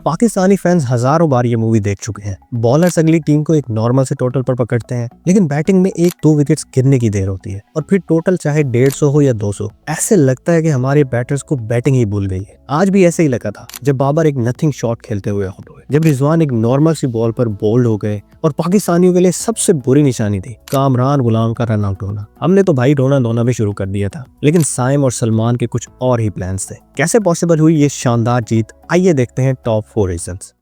Pakistani fans हजारों बार ये movie देख चुके हैं। बॉलर्स अगली टीम को एक नॉर्मल से टोटल पर पकड़ते हैं, लेकिन बैटिंग में 1-2 विकेट्स गिरने की देर होती है और फिर टोटल चाहे 150 हो या 200, ऐसे लगता है कि हमारे बैटर्स को बैटिंग ही भूल गई है। आज भी ऐसे ही लगा था जब बाबर एक नथिंग शॉट खेलते हुए आउट हुए, जब रिजवान एक नॉर्मल सी बॉल पर बोल्ड हो गए और पाकिस्तानियों के लिए सबसे बुरी निशानी थी कामरान गुलाम का रन आउट होना। हमने तो भाई रोना धोना भी शुरू कर दिया था, लेकिन साइम और सलमान के कुछ और ही प्लान्स थे। कैसे पॉसिबल हुई ये शानदार जीत, आइए देखते हैं top 4 reasons.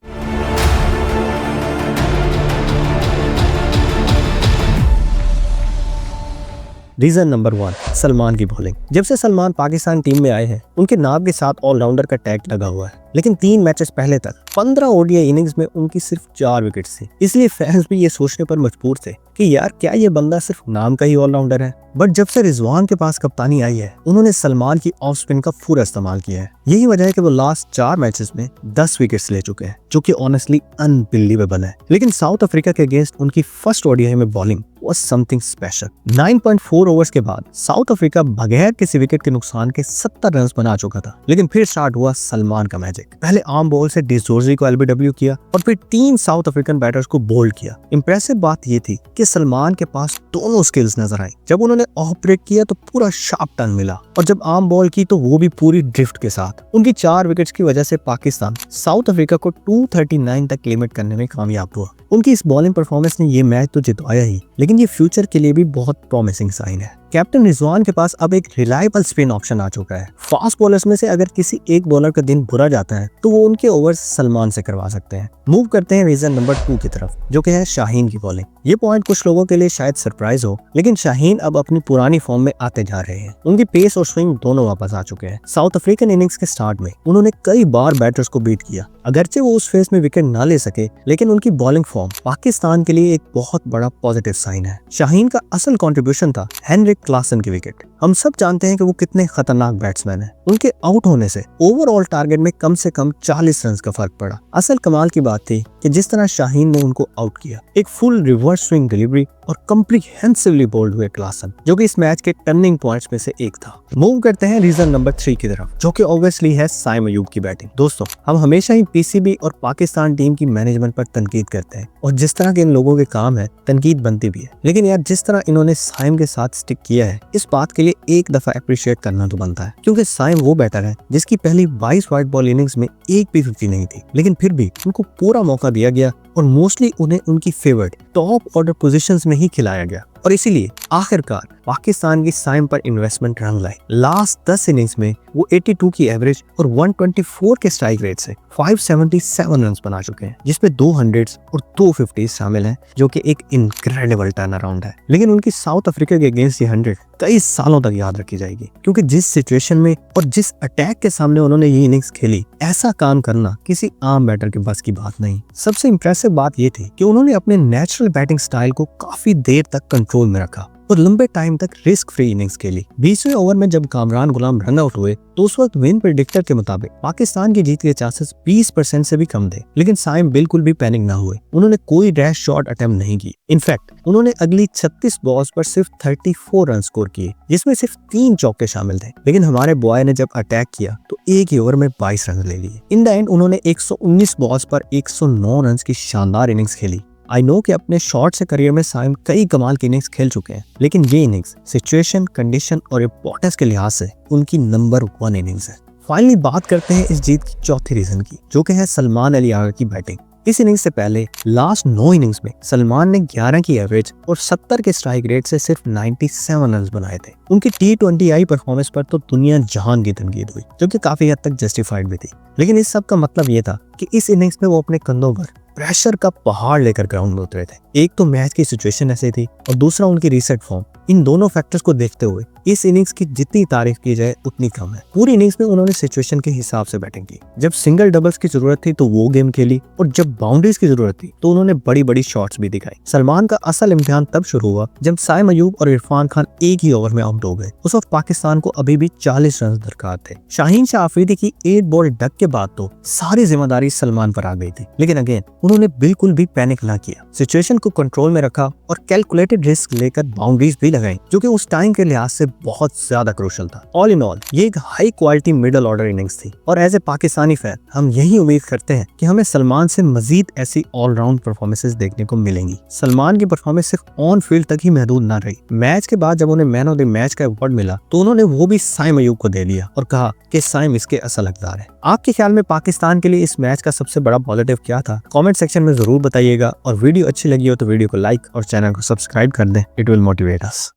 Reason number 1, Salman की बॉलिंग। जब से सलमान पाकिस्तान टीम में आए हैं, उनके नाम के साथ ऑलराउंडर का टैग लगा हुआ है, लेकिन 3 मैचेस पहले तक 15 ओडीआई इनिंग्स में उनकी सिर्फ 4 विकेट्स थी। इसलिए फैंस भी ये सोचने पर मजबूर थे कि यार क्या ये बंदा सिर्फ नाम का ही ऑलराउंडर है। बट जब से रिजवान के पास कप्तानी आई है, उन्होंने सलमान की ऑफ स्पिन का पूरा इस्तेमाल किया है। यही वजह है कि वो लास्ट 4 मैचेस में 10 विकेट्स ले चुके हैं, जो कि ऑनेस्टली अनबिलीवेबल है। लेकिन साउथ अफ्रीका के अगेंस्ट उनकी फर्स्ट ओडीआई में bowling was something special। 9.4 overs के बाद साउथ अफ्रीका बगैर किसी विकेट के नुकसान के 70 रन बना चुका था, लेकिन फिर स्टार्ट हुआ सलमान का मैजिक। पहले आर्म बॉल से डिजोर्जी को एलबीडब्ल्यू किया और फिर 3 साउथ अफ्रीकन बैटर्स को बोल्ड किया। इंप्रेसिव बात ये थी कि सलमान के पास दोनों स्किल्स नजर आई। जब उन्होंने ऑफ ब्रेक किया तो पूरा शार्प टर्न मिला, और जब आर्म बॉल की तो वो भी पूरी ड्रिफ्ट के साथ। उनकी 4 विकेट्स की वजह से पाकिस्तान साउथ अफ्रीका को 239 तक लिमिट करने में कामयाब हुआ। उनकी इस बॉलिंग परफॉर्मेंस ने ये मैच तो जितवाया ही, लेकिन ये फ्यूचर के लिए भी बहुत प्रॉमिसिंग साइन है। कैप्टन रिजवान के पास अब एक रिलायबल स्पिन ऑप्शन आ चुका है। फास्ट बॉलर्स में से अगर किसी एक बॉलर का दिन बुरा जाता है तो वो उनके ओवर्स सलमान से करवा सकते हैं। मूव करते हैं रीजन नंबर 2 की तरफ, जो कि है शाहीन की बॉलिंग। ये पॉइंट कुछ लोगों के लिए शायद सरप्राइज हो, लेकिन शाहीन अब अपनी पुरानी फॉर्म में आते जा रहे हैं। उनकी पेस और स्विंग दोनों वापस आ चुके हैं। साउथ अफ्रीकन इनिंग्स के स्टार्ट में उन्होंने कई बार बैटर्स को बीट किया। अगरचे वो उस फेज में विकेट ना ले सके, लेकिन उनकी बॉलिंग फॉर्म पाकिस्तान के लिए एक बहुत बड़ा पॉजिटिव साइन है। शाहीन का असल कंट्रीब्यूशन था हेनरिक क्लासन की विकेट। हम सब जानते हैं कि वो कितने खतरनाक बैट्समैन हैं। उनके आउट होने से ओवरऑल टारगेट में कम से कम 40 रन का फर्क पड़ा। असल कमाल की बात थी कि जिस तरह शाहीन ने उनको आउट किया, एक फुल रिवर्स स्विंग डिलीवरी और कॉम्प्रिहेंसिवली बोल्ड हुए क्लासन, जो कि इस मैच के टर्निंग पॉइंट्स में से एक था। मूव करते हैं रीजन नंबर 3 की तरफ, जो कि ऑब्वियसली है साइम अयूब की बैटिंग। दोस्तों, हम हमेशा ही पीसीबी और पाकिस्तान टीम की मैनेजमेंट पर तनकीद करते हैं, और जिस तरह के इन लोगों के काम है तनकीद बनती भी है, लेकिन यार जिस तरह इन्होंने साइम के साथ स्टिक किया है, इस बात के लिए एक दफा अप्रिशिएट करना तो बनता है। क्योंकि साइम वो बैटर है जिसकी पहली 22 व्हाइट बॉल इनिंग्स में एक भी 50 नहीं थी, लेकिन फिर भी उनको पूरा मौका दिया गया और मोस्टली उन्हें उनकी फेवरेट टॉप ऑर्डर पोजीशंस में ही खिलाया गया, और इसीलिए आखिरकार पाकिस्तान की साइम पर इन्वेस्टमेंट रंग लाई। लास्ट 10 इनिंग्स में वो 82 की एवरेज और 124 के स्ट्राइक रेट से 577 रन बना चुके हैं, जिसमें 2 100s और 2 50s शामिल हैं, जो कि एक इनक्रेडिबल टर्न अराउंड है। लेकिन उनकी साउथ अफ्रीका के अगेंस्ट ये 100 कई सालों तक याद रखी जाएगी, क्योंकि जिस सिचुएशन में और जिस अटैक के सामने उन्होंने ये इनिंग्स खेली, ऐसा काम करना किसी आम बैटर के बस की बात नहीं। सबसे इंप्रेसिव बात ये थी कि उन्होंने अपने नेचुरल बैटिंग स्टाइल को काफी देर तक कंट्रोल में रखा और लंबे टाइम तक रिस्क फ्री इनिंग्स खेली। 20वें ओवर में जब कामरान गुलाम रन आउट हुए तो उस वक्त विन प्रेडिक्टर के मुताबिक पाकिस्तान की जीत के चांसेस 20% से भी कम थे, लेकिन साइम बिल्कुल भी पैनिक ना हुए। उन्होंने कोई रैश शॉट अटेम्प्ट नहीं की। इनफैक्ट उन्होंने अगली 36 बॉल्स पर सिर्फ 34 रन स्कोर किए, जिसमें सिर्फ 3 चौके शामिल थे। लेकिन हमारे बॉय ने जब अटैक किया तो एक ही ओवर में 22 रन ले लिए। इन द एंड उन्होंने 119 बॉल्स पर 109 रन की शानदार इनिंग्स खेली। आई नो कि अपने शॉर्ट से करियर में साइम कई कमाल की इनिंग्स खेल चुके हैं, लेकिन ये इनिंग्स सिचुएशन, कंडीशन और इंपॉर्टेंस के लिहाज से उनकी नंबर 1 इनिंग्स है। फाइनली बात करते हैं इस जीत की चौथी रीजन की, जो कि है सलमान अली आगा की बैटिंग। इस इनिंग्स से पहले लास्ट 9 इनिंग्स में सलमान ने 11 की एवरेज और 70 के स्ट्राइक रेट से सिर्फ 97 रन बनाए थे। उनकी T20I परफॉर्मेंस पर तो दुनिया जहान की तनकीद हुई, जो कि काफी हद तक जस्टिफाइड भी थी। लेकिन इस सब का मतलब ये था कि इस इनिंग्स में वो अपने कंधों पर प्रेशर का पहाड़ लेकर ग्राउंड में उतरे थे। एक तो मैच की सिचुएशन ऐसी थी और दूसरा उनकी रीसेट फॉर्म। इन दोनों फैक्टर्स को देखते हुए इस इनिंग्स की जितनी तारीफ की जाए उतनी कम है। पूरी इनिंग्स में उन्होंने सिचुएशन के हिसाब से बैटिंग की। जब सिंगल डबल्स की जरूरत थी तो वो गेम खेली, और जब बाउंड्रीज की जरूरत थी तो उन्होंने बड़ी बड़ी शॉट्स भी दिखाई। सलमान का असल इम्तिहान तब शुरू हुआ जब साइम अयूब और इरफान खान एक ही ओवर में आउट हो गए। उस वक्त पाकिस्तान को अभी भी 40 रन दरकार थे। शाहीन शाह अफरीदी की 8 बॉल डक के बाद तो सारी जिम्मेदारी बारी सलमान पर आ गई थी, लेकिन अगेन उन्होंने बिल्कुल भी पैनिक ना किया, सिचुएशन को कंट्रोल में रखा और कैलकुलेटेड रिस्क लेकर बाउंड्रीज भी लगाई, जो कि उस टाइम के लिहाज से बहुत ज्यादा क्रूशल था। ऑल इन ऑल ये एक high quality middle order innings थी और एज ए पाकिस्तानी फैन हम यही उम्मीद करते हैं कि हमें सलमान से मजीद ऐसी ऑलराउंड परफॉर्मेंसेस देखने को मिलेंगी। सलमान की परफॉर्मेंस सिर्फ ऑन फील्ड तक ही महदूद ना रही। मैच के बाद जब उन्हें मैन ऑफ द मैच का अवार्ड मिला तो उन्होंने वो भी साइम अयूब को दे दिया और कहा कि साइम इसके असल हकदार है। आपके ख्याल में पाकिस्तान के लिए इस मैच का सबसे बड़ा पॉजिटिव क्या था? कमेंट सेक्शन में जरूर बताइएगा और वीडियो अच्छी लगी हो तो वीडियो को लाइक और चैनल को सब्सक्राइब कर दें। It will motivate us.